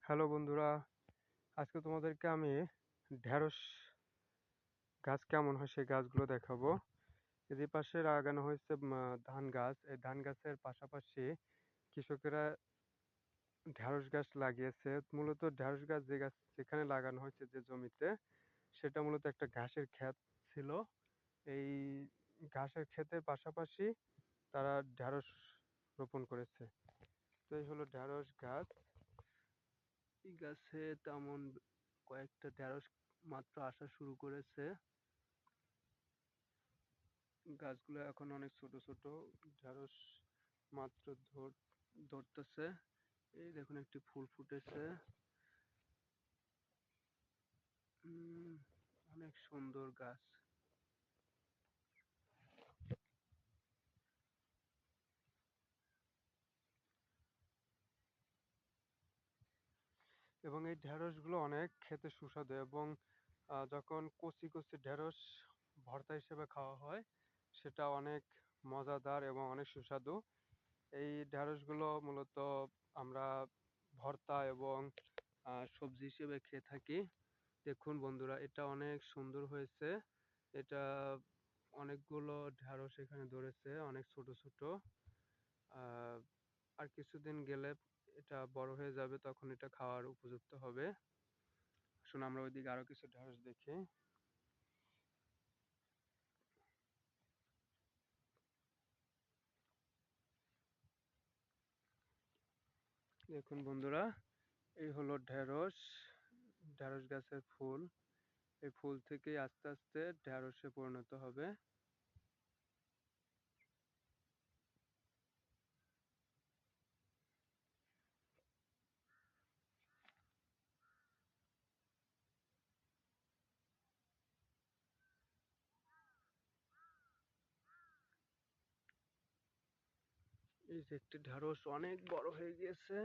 Hello বন্ধুরা, আজকে তোমাদেরকে আমি ঢেঁড়স গাছ কেমন হয় সেই গাছগুলো দেখাবো। এদের পাশে লাগানো হয়েছে ধান গাছ। এই ধান গাছের পাশাপাশি কৃষকেরা ঢেঁড়স গাছ লাগিয়েছে। মূলত ঢেঁড়স গাছ যে গাছ যেখানে লাগানো হয়েছে যে জমিতে, সেটা মূলত একটা ঘাসের ক্ষেত ছিল। এই ঘাসের ক্ষেতের পাশাপাশি তারা ঢেঁড়স রোপণ করেছে। তো এই হলো ঢেঁড়স গাছ। এই গাছে তেমন কয়েকটা ঢেঁড়স মাত্র আসা শুরু করেছে। গাছগুলো এখন অনেক ছোট ছোট। ঢেঁড়স মাত্র ধরতেছে। এই দেখুন একটি ফুল ফুটেছে। অনেক সুন্দর গাছ। এবং এই ঢেঁড়স গুলো অনেক খেতে সুস্বাদু এবং যখন কচি কচি ঢেঁড়স ভর্তা হিসেবে খাওয়া হয় সেটা অনেক মজাদার এবং অনেক সুস্বাদু। এই ঢেঁড়স গুলো মূলত আমরা ভর্তা এবং সবজি হিসেবে খেয়ে থাকি। দেখুন বন্ধুরা, এটা অনেক সুন্দর হয়েছে। এটা অনেকগুলো ঢেঁড়স এখানে ধরেছে, অনেক ছোট ছোট। আহ, আর কিছুদিন গেলে এটা বড় হয়ে যাবে, তখন এটা খাওয়ার উপযুক্ত হবে। আসুন আমরা ওইদিকে আরো কিছু ঢেঁড়স দেখি। দেখুন বন্ধুরা, এই হলো ঢেঁড়স। ঢেঁড়স গাছের ফুল। এই ফুল থেকে আস্তে আস্তে ঢেঁড়সে পরিণত হবে। এই যে একটি ঢেঁড়স অনেক বড় হয়ে গিয়েছে।